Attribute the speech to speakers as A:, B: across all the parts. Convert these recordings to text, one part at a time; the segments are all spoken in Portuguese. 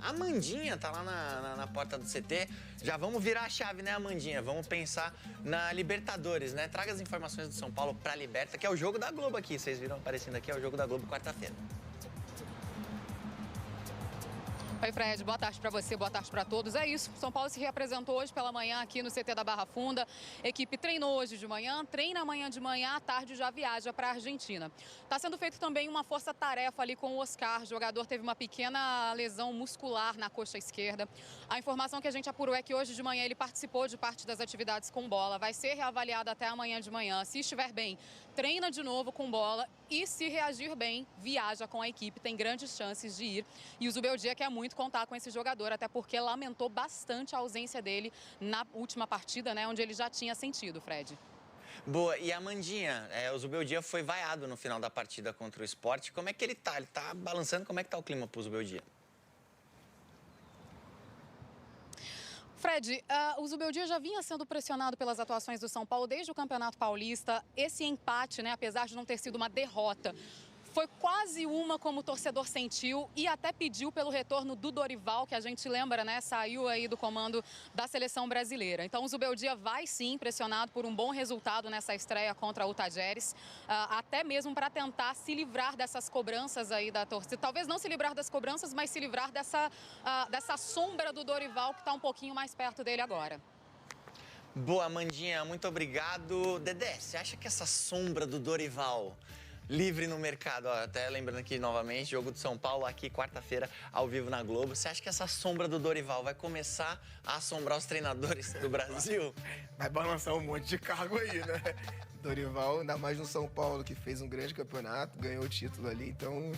A: A Amandinha tá lá na porta do CT. Já vamos virar a chave, né, Amandinha? Vamos pensar na Libertadores, né? Traga as informações do São Paulo pra Liberta, que é o jogo da Globo aqui. Vocês viram aparecendo aqui, é o jogo da Globo quarta-feira.
B: Oi, Fred, boa tarde para você, boa tarde para todos. É isso, São Paulo se reapresentou hoje pela manhã aqui no CT da Barra Funda. A equipe treinou hoje de manhã, treina amanhã de manhã, à tarde já viaja para a Argentina. Está sendo feito também uma força-tarefa ali com o Oscar. O jogador teve uma pequena lesão muscular na coxa esquerda. A informação que a gente apurou é que hoje de manhã ele participou de parte das atividades com bola. Vai ser reavaliado até amanhã de manhã. Se estiver bem, treina de novo com bola e se reagir bem, viaja com a equipe. Tem grandes chances de ir. E o Zubeldia quer muito contar com esse jogador, até porque lamentou bastante a ausência dele na última partida, né, onde ele já tinha sentido, Fred.
A: Boa, e a Amandinha, o Zubeldia foi vaiado no final da partida contra o Sport. Como é que ele tá? Ele tá balançando? Como é que tá o clima pro Zubeldia?
B: Fred, o Zubeldia já vinha sendo pressionado pelas atuações do São Paulo desde o Campeonato Paulista. Esse empate, né, apesar de não ter sido uma derrota, foi quase uma como o torcedor sentiu e até pediu pelo retorno do Dorival, que a gente lembra, né, saiu aí do comando da seleção brasileira. Então o Zubeldia vai sim pressionado por um bom resultado nessa estreia contra o Tajeres, até mesmo para tentar se livrar dessas cobranças aí da torcida. Talvez não se livrar das cobranças, mas se livrar dessa sombra do Dorival que está um pouquinho mais perto dele agora.
A: Boa, Amandinha, muito obrigado. Dedé, você acha que essa sombra do Dorival livre no mercado, ó, até lembrando aqui novamente, jogo do São Paulo aqui quarta-feira ao vivo na Globo. Você acha que essa sombra do Dorival vai começar a assombrar os treinadores do Brasil?
C: Vai balançar um monte de cargo aí, né? Dorival, ainda mais no São Paulo, que fez um grande campeonato, ganhou o título ali, então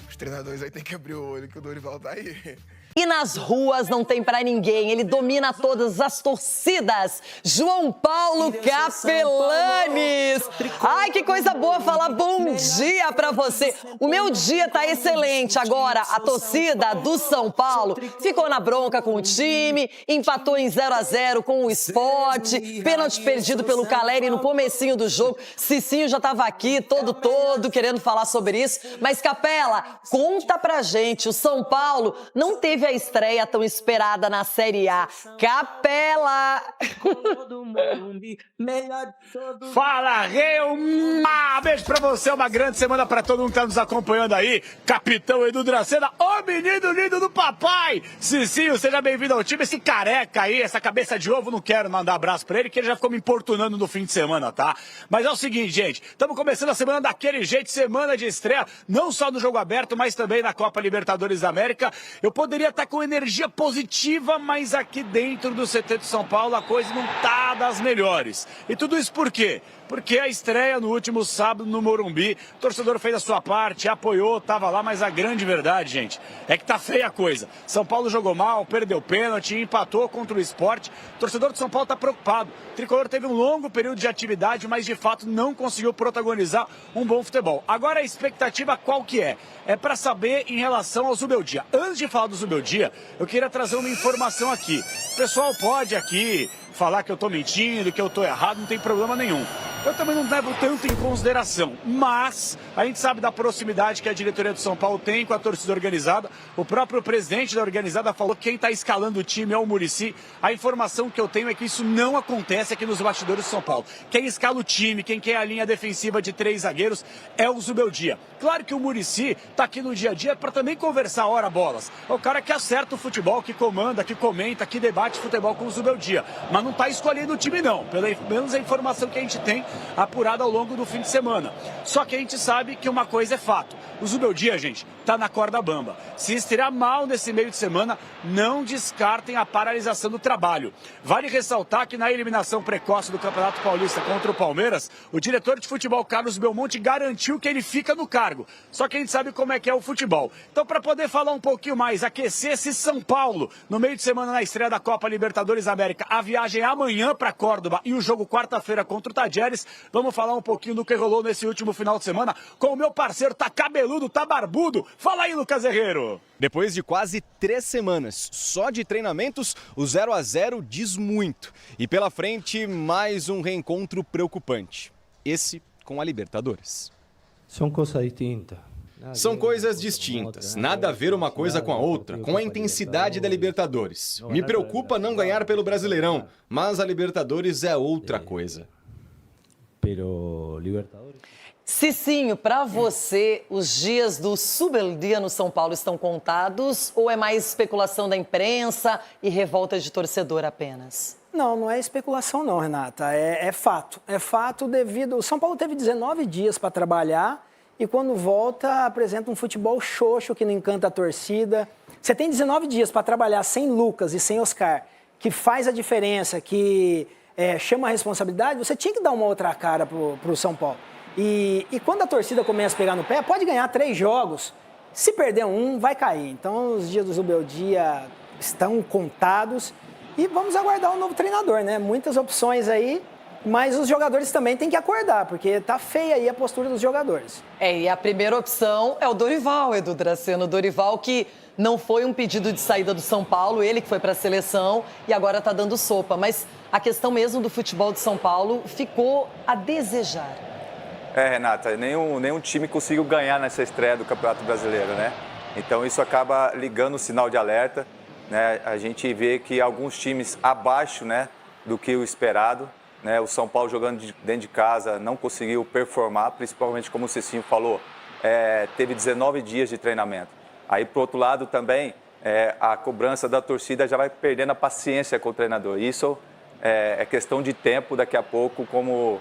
C: os treinadores aí tem que abrir o olho que o Dorival tá aí.
D: E nas ruas não tem pra ninguém, ele domina todas as torcidas. João Paulo Capelanes. Ai, que coisa boa falar bom dia pra você. O meu dia tá excelente. Agora, a torcida do São Paulo ficou na bronca com o time, empatou em 0-0 com o Sport, pênalti perdido pelo Caleri no comecinho do jogo. Cicinho já tava aqui todo querendo falar sobre isso. Mas, Capela, conta pra gente, o São Paulo não teve a estreia tão esperada na Série A. Capela!
E: Fala, Reu! Beijo pra você, uma grande semana pra todo mundo que tá nos acompanhando aí. Capitão Edu Dracena, o menino lindo do papai! Cicinho, seja bem-vindo ao time. Esse careca aí, essa cabeça de ovo, não quero mandar abraço pra ele, que ele já ficou me importunando no fim de semana, tá? Mas é o seguinte, gente, estamos começando a semana daquele jeito, semana de estreia, não só no jogo aberto, mas também na Copa Libertadores da América. Eu poderia estar com energia positiva, mas aqui dentro do CT de São Paulo a coisa não tá das melhores. E tudo isso por quê? Porque a estreia no último sábado no Morumbi, o torcedor fez a sua parte, apoiou, tava lá, mas a grande verdade, gente, é que tá feia a coisa. São Paulo jogou mal, perdeu pênalti, empatou contra o Sport. O torcedor de São Paulo tá preocupado. O Tricolor teve um longo período de atividade, mas de fato não conseguiu protagonizar um bom futebol. Agora a expectativa qual que é? É para saber em relação ao Zubeldia. Antes de falar do Zubeldia, eu queria trazer uma informação aqui. O pessoal pode aqui falar que eu tô mentindo, que eu tô errado, não tem problema nenhum. Eu também não levo tanto em consideração, mas a gente sabe da proximidade que a diretoria do São Paulo tem com a torcida organizada. O próprio presidente da organizada falou que quem está escalando o time é o Muricy. A informação que eu tenho é que isso não acontece aqui nos bastidores do São Paulo. Quem escala o time, quem quer a linha defensiva de 3 zagueiros é o Zubeldia. Claro que o Muricy está aqui no dia a dia para também conversar hora bolas. É o cara que acerta o futebol, que comanda, que comenta, que debate futebol com o Zubeldia. Mas não está escolhendo o time não, pelo menos a informação que a gente tem apurada ao longo do fim de semana. Só que a gente sabe que uma coisa é fato. O Zubeldia, gente, tá na corda bamba. Se estrear mal nesse meio de semana, não descartem a paralisação do trabalho. Vale ressaltar que na eliminação precoce do Campeonato Paulista contra o Palmeiras, o diretor de futebol Carlos Belmonte garantiu que ele fica no cargo. Só que a gente sabe como é que é o futebol. Então, para poder falar um pouquinho mais, aquecer esse São Paulo no meio de semana na estreia da Copa Libertadores América, a viagem é amanhã para Córdoba e o jogo quarta-feira contra o Tajeres. Vamos falar um pouquinho do que rolou nesse último final de semana com o meu parceiro, tá cabeludo, tá barbudo. Fala aí, Lucas Herrero.
F: Depois de quase 3 semanas só de treinamentos, o 0-0 diz muito. E pela frente, mais um reencontro preocupante. Esse com a Libertadores.
G: São coisas distintas.
F: São coisas distintas, nada a ver uma coisa com a outra, com a intensidade da Libertadores. Me preocupa não ganhar pelo Brasileirão, mas a Libertadores é outra coisa.
D: Cicinho, para você, os dias do Subeldia no São Paulo estão contados ou é mais especulação da imprensa e revolta de torcedor apenas?
G: Não, não é especulação não, Renata, é fato. É fato devido... O São Paulo teve 19 dias para trabalhar e quando volta apresenta um futebol xoxo que não encanta a torcida. Você tem 19 dias para trabalhar sem Lucas e sem Oscar, que faz a diferença, que chama a responsabilidade, você tinha que dar uma outra cara pro São Paulo. E quando a torcida começa a pegar no pé, pode ganhar 3 jogos. Se perder um, vai cair. Então, os dias do Zubeldia estão contados. E vamos aguardar um novo treinador, né? Muitas opções aí, mas os jogadores também têm que acordar, porque tá feia aí a postura dos jogadores.
D: E a primeira opção é o Dorival, Edu Draceno. O Dorival que não foi um pedido de saída do São Paulo, ele que foi para a seleção e agora tá dando sopa. Mas a questão mesmo do futebol de São Paulo ficou a desejar.
H: Renata, nenhum time conseguiu ganhar nessa estreia do Campeonato Brasileiro, né? Então isso acaba ligando o sinal de alerta, né? A gente vê que alguns times abaixo, né, do que o esperado, né? O São Paulo jogando dentro de casa não conseguiu performar, principalmente como o Cicinho falou, teve 19 dias de treinamento. Aí, por outro lado, também a cobrança da torcida já vai perdendo a paciência com o treinador. Isso é questão de tempo, daqui a pouco, como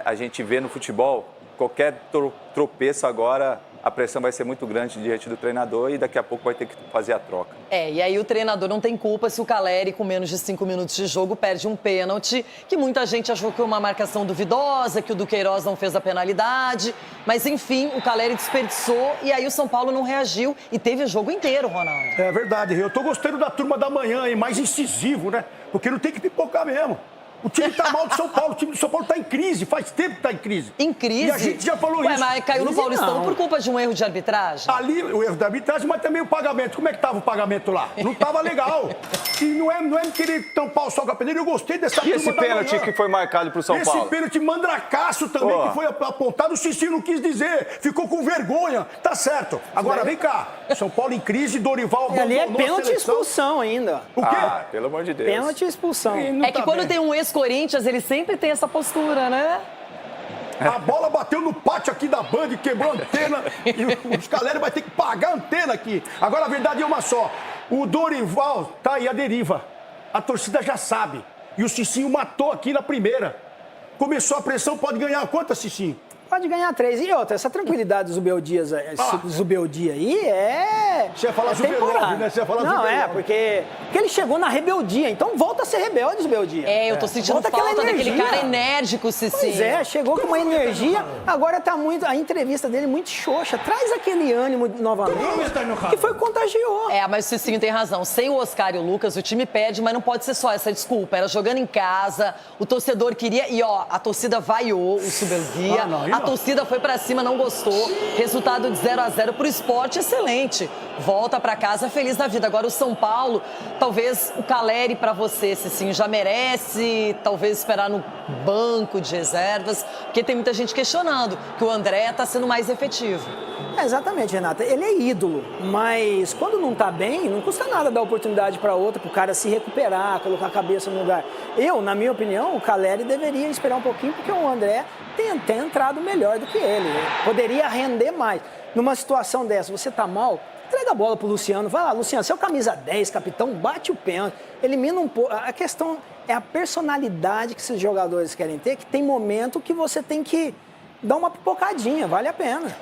H: a gente vê no futebol, qualquer tropeço agora, a pressão vai ser muito grande diante do treinador e daqui a pouco vai ter que fazer a troca.
D: E aí o treinador não tem culpa se o Caleri, com menos de 5 minutos de jogo, perde um pênalti, que muita gente achou que foi uma marcação duvidosa, que o Duqueiroz não fez a penalidade, mas enfim, o Caleri desperdiçou e aí o São Paulo não reagiu e teve o jogo inteiro, Ronaldo.
I: É verdade, eu tô gostando da turma da manhã, aí, mais incisivo, né? Porque não tem que pipocar mesmo. O time tá mal do São Paulo, o time do São Paulo tá em crise, faz tempo que tá em crise.
D: Em crise?
I: E a gente já falou isso.
D: Mas caiu no Paulistão por culpa de um erro de arbitragem?
I: Ali, o erro da arbitragem, mas também o pagamento. Como é que tava o pagamento lá? Não tava legal. E não é querer tampar o sol com a peneira, eu gostei dessa turma da manhã.
H: E esse pênalti que foi marcado pro São Paulo?
I: Esse pênalti mandracaço também, que foi apontado, o Cicinho não quis dizer, ficou com vergonha. Tá certo. Agora, vem cá. São Paulo em crise, Dorival
G: abandonou ali é pênalti e expulsão ainda.
I: O quê?
H: Pelo amor de Deus.
G: Pênalti e expulsão.
D: É que quando tem um ex-Corinthians, ele sempre tem essa postura, né?
I: A bola bateu no pátio aqui da Band, quebrou a antena e os galera vai ter que pagar a antena aqui. Agora a verdade é uma só. O Dorival tá aí à deriva. A torcida já sabe. E o Cicinho matou aqui na primeira. Começou a pressão, pode ganhar quantas, Cicinho?
G: Pode ganhar 3. E outra, essa tranquilidade do Zubeldia aí
I: Você ia falar Zubeldia, né? Você ia falar
G: não,
I: Zubeldia.
G: porque ele chegou na rebeldia. Então volta a ser rebelde, Zubeldia.
D: Eu tô sentindo falta daquele cara enérgico, Cicinho.
G: Pois chegou com uma energia, agora tá muito... A entrevista dele muito xoxa. Traz aquele ânimo novamente, que foi contagiou.
D: Mas o Cicinho tem razão. Sem o Oscar e o Lucas, o time perde, mas não pode ser só essa desculpa. Era jogando em casa, o torcedor queria... E, a torcida vaiou o Zubeldia. A torcida foi pra cima, não gostou. Resultado de 0-0 pro Sport, excelente. Volta pra casa feliz da vida. Agora o São Paulo, talvez o Caleri pra você, Cicinho, já merece talvez esperar no banco de reservas, porque tem muita gente questionando que o André tá sendo mais efetivo.
G: Exatamente, Renata. Ele é ídolo, mas quando não tá bem, não custa nada dar oportunidade para outra, pro cara se recuperar, colocar a cabeça no lugar. Na minha opinião, o Caleri deveria esperar um pouquinho, porque o André tem entrado melhor do que ele. Poderia render mais. Numa situação dessa, você tá mal, entrega a bola pro Luciano. Vai lá, Luciano, você é o camisa 10, capitão, bate o pênalti, elimina um pouco. A questão é a personalidade que esses jogadores querem ter, que tem momento que você tem que dá uma pipocadinha, vale a pena.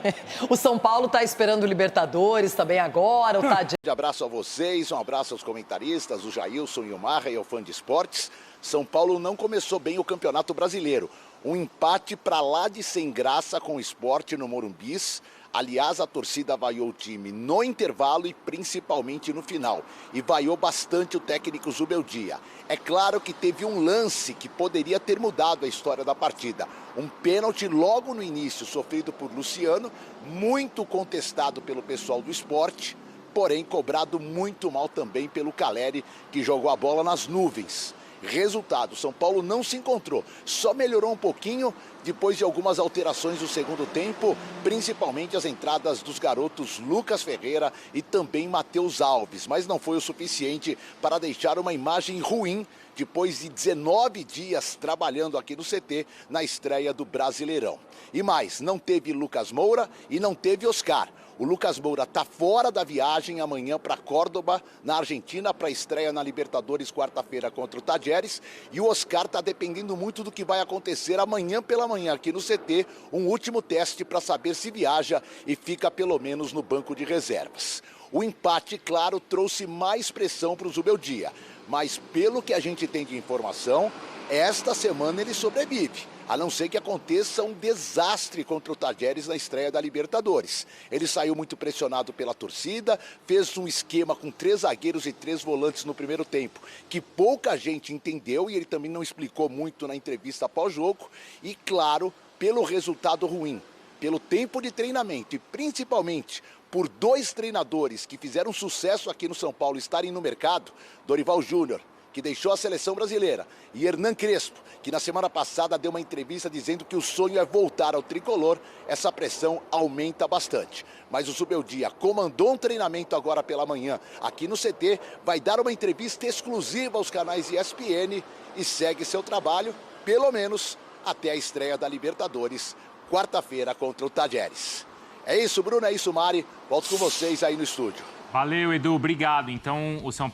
D: O São Paulo está esperando o Libertadores também agora.
J: Um abraço a vocês, um abraço aos comentaristas, o Jailson e o Marra e ao fã de esportes. São Paulo não começou bem o Campeonato Brasileiro. Um empate para lá de sem graça com o Sport no Morumbis. Aliás, a torcida vaiou o time no intervalo e principalmente no final. E vaiou bastante o técnico Zubeldia. É claro que teve um lance que poderia ter mudado a história da partida. Um pênalti logo no início, sofrido por Luciano, muito contestado pelo pessoal do Sport, porém cobrado muito mal também pelo Caleri, que jogou a bola nas nuvens. Resultado, São Paulo não se encontrou, só melhorou um pouquinho depois de algumas alterações do segundo tempo, principalmente as entradas dos garotos Lucas Ferreira e também Matheus Alves, mas não foi o suficiente para deixar uma imagem ruim depois de 19 dias trabalhando aqui no CT na estreia do Brasileirão. E mais, não teve Lucas Moura e não teve Oscar. O Lucas Moura está fora da viagem amanhã para Córdoba, na Argentina, para a estreia na Libertadores quarta-feira contra o Tajeres. E o Oscar está dependendo muito do que vai acontecer amanhã pela manhã aqui no CT, um último teste para saber se viaja e fica pelo menos no banco de reservas. O empate, claro, trouxe mais pressão para o Zubeldia, mas pelo que a gente tem de informação, esta semana ele sobrevive. A não ser que aconteça um desastre contra o Tajeres na estreia da Libertadores. Ele saiu muito pressionado pela torcida, fez um esquema com 3 zagueiros e 3 volantes no primeiro tempo, que pouca gente entendeu e ele também não explicou muito na entrevista pós-jogo. E claro, pelo resultado ruim, pelo tempo de treinamento e principalmente por 2 treinadores que fizeram sucesso aqui no São Paulo estarem no mercado, Dorival Júnior, que deixou a seleção brasileira, e Hernan Crespo, que na semana passada deu uma entrevista dizendo que o sonho é voltar ao tricolor, essa pressão aumenta bastante. Mas o Zubeldia comandou um treinamento agora pela manhã aqui no CT, vai dar uma entrevista exclusiva aos canais ESPN e segue seu trabalho, pelo menos até a estreia da Libertadores, quarta-feira contra o Tajeres. É isso, Bruno, é isso, Mari. Volto com vocês aí no estúdio.
K: Valeu, Edu, obrigado. Então, o São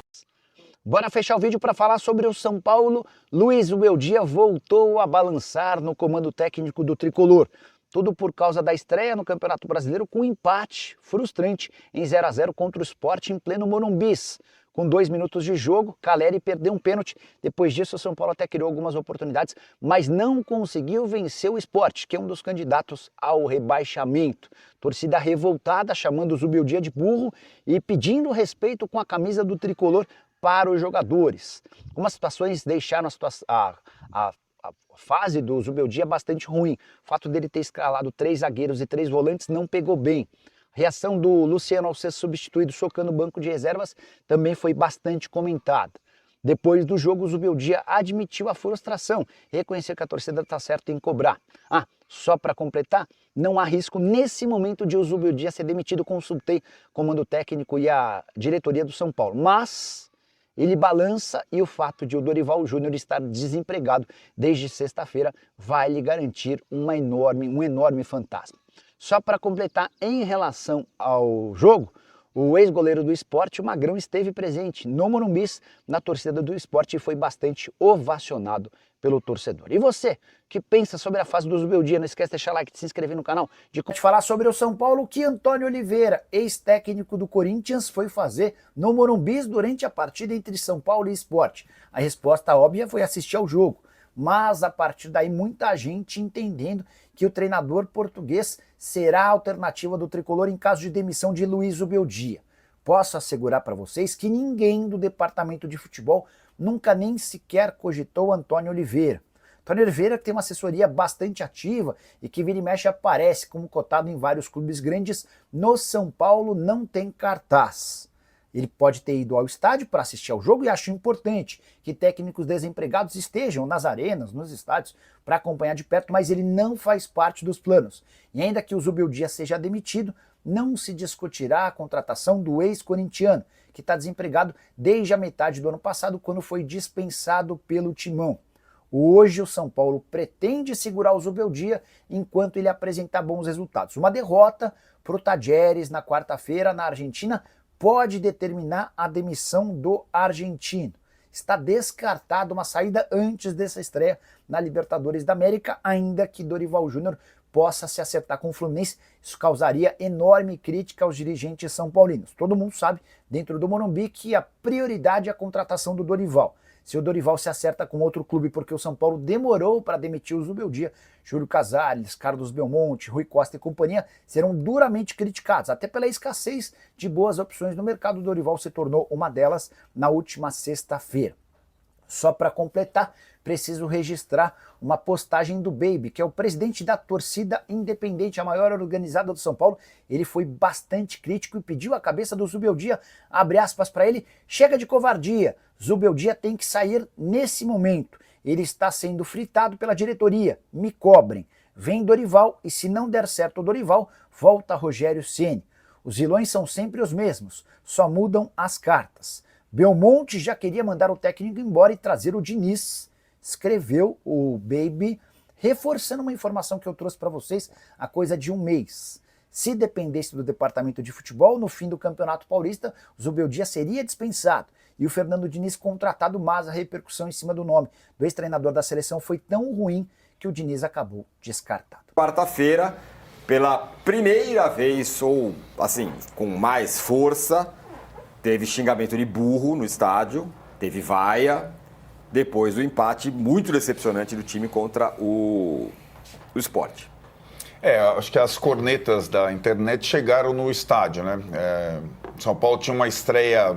L: Bora fechar o vídeo para falar sobre o São Paulo. Luiz Zubeldia voltou a balançar no comando técnico do tricolor. Tudo por causa da estreia no Campeonato Brasileiro com um empate frustrante em 0-0 contra o Sport em pleno Morumbi. Com 2 minutos de jogo, Caleri perdeu um pênalti. Depois disso, o São Paulo até criou algumas oportunidades, mas não conseguiu vencer o Sport, que é um dos candidatos ao rebaixamento. Torcida revoltada, chamando o Zubeldia de burro e pedindo respeito com a camisa do tricolor para os jogadores. Algumas situações deixaram a fase do Zubeldia bastante ruim. O fato dele ter escalado 3 zagueiros e 3 volantes não pegou bem. A reação do Luciano ao ser substituído chocando o banco de reservas também foi bastante comentada. Depois do jogo, o Zubeldia admitiu a frustração e reconheceu que a torcida está certa em cobrar. Só para completar, não há risco nesse momento de o Zubeldia ser demitido. Consultei o comando técnico e a diretoria do São Paulo, mas ele balança e o fato de o Dorival Júnior estar desempregado desde sexta-feira vai lhe garantir um enorme fantasma. Só para completar, em relação ao jogo, o ex-goleiro do Sport, o Magrão, esteve presente no Morumbi, na torcida do Sport, e foi bastante ovacionado pelo torcedor. E você, que pensa sobre a fase do Zubeldia? Não esquece de deixar like, de se inscrever no canal. De falar sobre o São Paulo, que Antônio Oliveira, ex-técnico do Corinthians, foi fazer no Morumbi durante a partida entre São Paulo e Sport. A resposta óbvia foi assistir ao jogo. Mas a partir daí muita gente entendendo que o treinador português será a alternativa do tricolor em caso de demissão de Luiz Zubeldia. Posso assegurar para vocês que ninguém do departamento de futebol nunca nem sequer cogitou Antônio Oliveira. Antônio Oliveira tem uma assessoria bastante ativa e que vira e mexe aparece como cotado em vários clubes grandes. No São Paulo não tem cartaz. Ele pode ter ido ao estádio para assistir ao jogo e acho importante que técnicos desempregados estejam nas arenas, nos estádios, para acompanhar de perto, mas ele não faz parte dos planos. E ainda que o Zubeldia seja demitido, não se discutirá a contratação do ex-corintiano, que está desempregado desde a metade do ano passado, quando foi dispensado pelo Timão. Hoje o São Paulo pretende segurar o Zubeldia enquanto ele apresentar bons resultados. Uma derrota para o Tajeres na quarta-feira na Argentina pode determinar a demissão do argentino. Está descartada uma saída antes dessa estreia na Libertadores da América, ainda que Dorival Júnior possa se acertar com o Fluminense. Isso causaria enorme crítica aos dirigentes são paulinos. Todo mundo sabe, dentro do Morumbi, que a prioridade é a contratação do Dorival. Se o Dorival se acerta com outro clube porque o São Paulo demorou para demitir o Zubeldia, Júlio Casares, Carlos Belmonte, Rui Costa e companhia serão duramente criticados, até pela escassez de boas opções no mercado. O Dorival se tornou uma delas na última sexta-feira. Só para completar, preciso registrar uma postagem do Baby, que é o presidente da torcida independente, a maior organizada do São Paulo. Ele foi bastante crítico e pediu a cabeça do Zubeldia, abre aspas para ele, chega de covardia, Zubeldia tem que sair nesse momento. Ele está sendo fritado pela diretoria, me cobrem. Vem Dorival e se não der certo o Dorival, volta Rogério Ceni. Os vilões são sempre os mesmos, só mudam as cartas. Belmonte já queria mandar o técnico embora e trazer o Diniz, escreveu o Baby, reforçando uma informação que eu trouxe para vocês há coisa de um mês. Se dependesse do departamento de futebol, no fim do Campeonato Paulista, o Zubeldia seria dispensado e o Fernando Diniz contratado, mas a repercussão em cima do nome do ex-treinador da seleção foi tão ruim que o Diniz acabou descartado.
M: Quarta-feira, pela primeira vez, ou assim, com mais força, teve xingamento de burro no estádio, teve vaia, depois do empate muito decepcionante do time contra o Sport.
N: Acho que as cornetas da internet chegaram no estádio, né? São Paulo tinha uma estreia...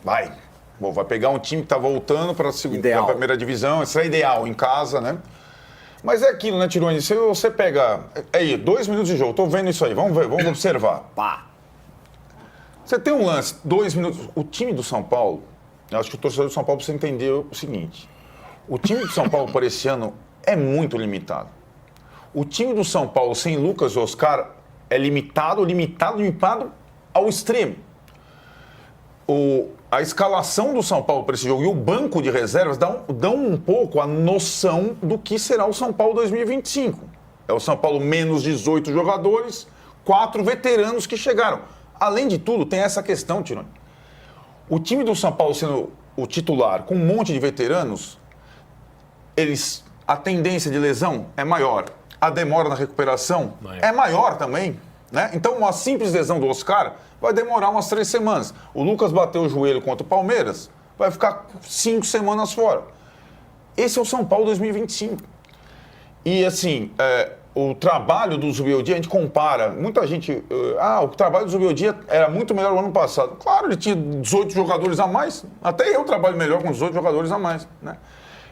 N: vai pegar um time que está voltando para a primeira divisão, estreia ideal em casa, né? Mas é aquilo, né, Tironi? Se você pega... Aí, 2 minutos de jogo, tô vendo isso aí, vamos ver, vamos observar.
M: Pá!
N: Você tem um lance, 2 minutos... O time do São Paulo, eu acho que o torcedor do São Paulo precisa entender o seguinte. O time do São Paulo para esse ano é muito limitado. O time do São Paulo sem Lucas e Oscar é limitado ao extremo. A escalação do São Paulo para esse jogo e o banco de reservas dão um pouco a noção do que será o São Paulo 2025. É o São Paulo menos 18 jogadores, 4 veteranos que chegaram. Além de tudo, tem essa questão, Tironi. O time do São Paulo sendo o titular com um monte de veteranos, a tendência de lesão é maior. A demora na recuperação é maior também, né? Então, uma simples lesão do Oscar vai demorar umas 3 semanas. O Lucas bateu o joelho contra o Palmeiras, vai ficar 5 semanas fora. Esse é o São Paulo 2025. E, assim, o trabalho do Zubeldia, a gente compara. Muita gente... o trabalho do Zubeldia era muito melhor no ano passado. Claro, ele tinha 18 jogadores a mais. Até eu trabalho melhor com 18 jogadores a mais, né?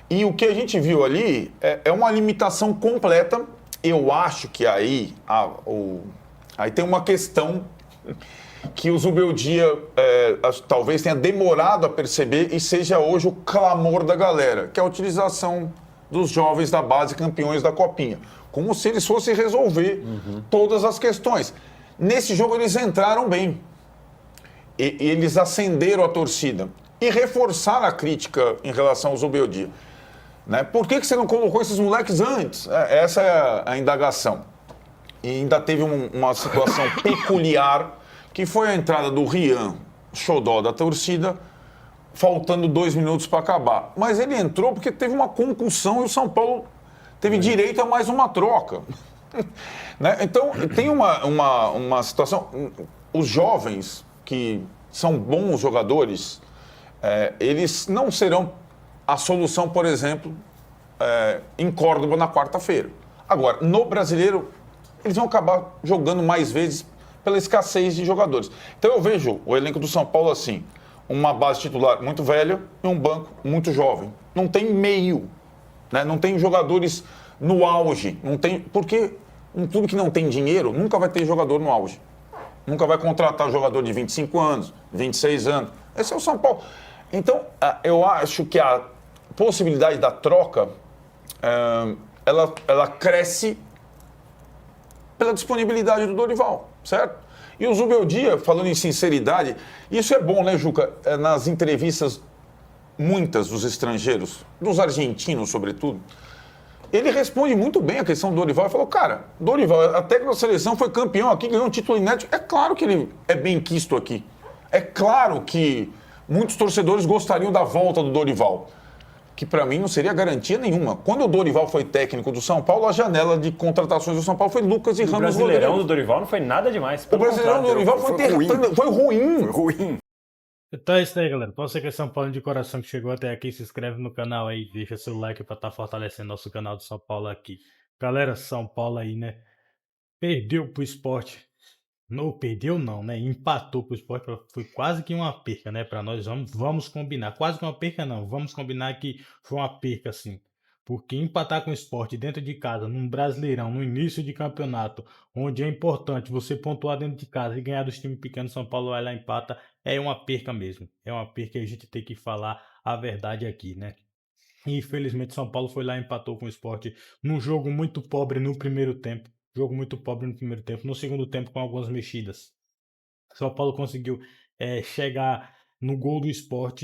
N: E o que a gente viu ali é uma limitação completa. Eu acho que aí tem uma questão que o Zubeldia talvez tenha demorado a perceber e seja hoje o clamor da galera, que é a utilização dos jovens da base campeões da Copinha. Como se eles fossem resolver todas as questões. Nesse jogo eles entraram bem. Eles acenderam a torcida e reforçaram a crítica em relação ao Zubeldia. Né? Por que você não colocou esses moleques antes? Essa é a indagação. E ainda teve uma situação peculiar, que foi a entrada do Rian, xodó da torcida, faltando 2 minutos para acabar. Mas ele entrou porque teve uma concussão e o São Paulo teve direito a mais uma troca. Né? Então, tem uma situação... Os jovens, que são bons jogadores, eles não serão a solução, por exemplo, em Córdoba na quarta-feira. Agora, no Brasileiro, eles vão acabar jogando mais vezes pela escassez de jogadores. Então eu vejo o elenco do São Paulo assim, uma base titular muito velha e um banco muito jovem. Não tem meio, né? Não tem jogadores no auge, não tem, porque um clube que não tem dinheiro nunca vai ter jogador no auge. Nunca vai contratar jogador de 25 anos, 26 anos. Esse é o São Paulo. Então, eu acho que a possibilidade da troca, ela cresce pela disponibilidade do Dorival, certo? E o Zubeldia, falando em sinceridade, isso é bom, né, Juca? Nas entrevistas, muitas dos estrangeiros, dos argentinos, sobretudo, ele responde muito bem a questão do Dorival. Ele falou, cara, Dorival, a técnica da seleção foi campeão aqui, ganhou um título inédito. É claro que ele é bem quisto aqui. É claro que muitos torcedores gostariam da volta do Dorival, que para mim não seria garantia nenhuma. Quando o Dorival foi técnico do São Paulo, a janela de contratações do São Paulo foi Lucas e Ramos.
O: O Brasileirão do Dorival não foi nada demais.
N: O Brasileirão do Dorival foi ruim.
P: Então é isso aí, galera. Pra você que é São Paulo de coração que chegou até aqui, se inscreve no canal aí, deixa seu like pra estar fortalecendo nosso canal do São Paulo aqui. Galera, São Paulo aí, né? Perdeu pro Sport. Não perdeu não, né? Empatou pro Sport, foi quase que uma perca, né? Para nós, vamos combinar. Quase que uma perca não, vamos combinar que foi uma perca sim. Porque empatar com o Sport dentro de casa, num Brasileirão, no início de campeonato, onde é importante você pontuar dentro de casa e ganhar dos times pequenos, São Paulo vai lá e empata, é uma perca mesmo. É uma perca e a gente tem que falar a verdade aqui, né? E, infelizmente, São Paulo foi lá e empatou com o Sport num jogo muito pobre no primeiro tempo. Jogo muito pobre no primeiro tempo. No segundo tempo, com algumas mexidas. São Paulo conseguiu chegar no gol do Sport.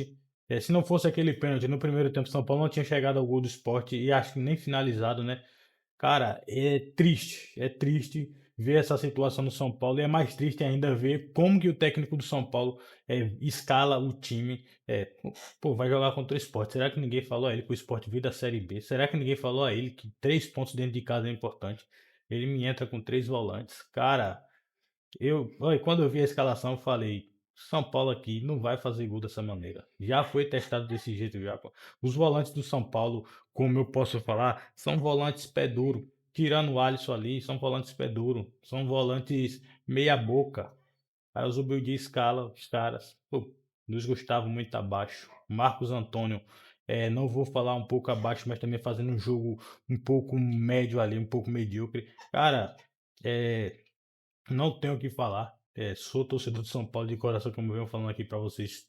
P: Se não fosse aquele pênalti no primeiro tempo, São Paulo não tinha chegado ao gol do Sport e acho que nem finalizado, né? Cara, é triste ver essa situação no São Paulo e é mais triste ainda ver como que o técnico do São Paulo escala o time. Pô, vai jogar contra o Sport. Será que ninguém falou a ele que o Sport vir da Série B? Será que ninguém falou a ele que 3 pontos dentro de casa é importante? Ele me entra com 3 volantes. Cara, quando eu vi a escalação, eu falei, São Paulo aqui não vai fazer gol dessa maneira. Já foi testado desse jeito já, pô. Os volantes do São Paulo, como eu posso falar, são volantes pé duro. Tirando o Alisson ali, são volantes pé duro. São volantes meia boca. Aí o Zubeldia escala os caras. Pô, Luiz Gustavo muito abaixo. Marcos Antônio, não vou falar um pouco abaixo, mas também fazendo um jogo um pouco médio ali, um pouco medíocre. Cara, não tenho o que falar. Sou torcedor de São Paulo de coração, como eu venho falando aqui para vocês.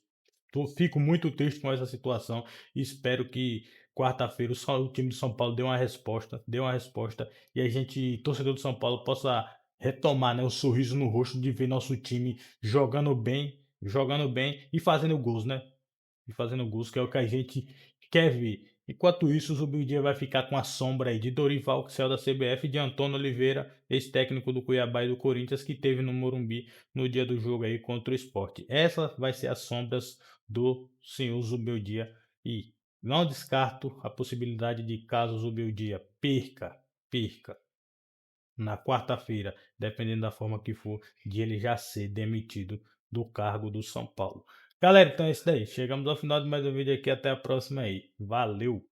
P: Fico muito triste com essa situação e espero que quarta-feira o time do São Paulo dê uma resposta, e a gente, torcedor do São Paulo, possa retomar, né, o sorriso no rosto de ver nosso time jogando bem e fazendo gols, né? E fazendo gols, que é o que a gente quer ver. Enquanto isso, o Zubeldia vai ficar com a sombra aí de Dorival, que saiu da CBF, e de Antônio Oliveira, ex-técnico do Cuiabá e do Corinthians, que teve no Morumbi no dia do jogo aí contra o Sport. Essa vai ser as sombras do senhor Zubeldia, e não descarto a possibilidade de, caso o Zubeldia perca na quarta-feira, dependendo da forma que for, de ele já ser demitido do cargo do São Paulo. Galera, então é isso daí. Chegamos ao final de mais um vídeo aqui. Até a próxima aí. Valeu!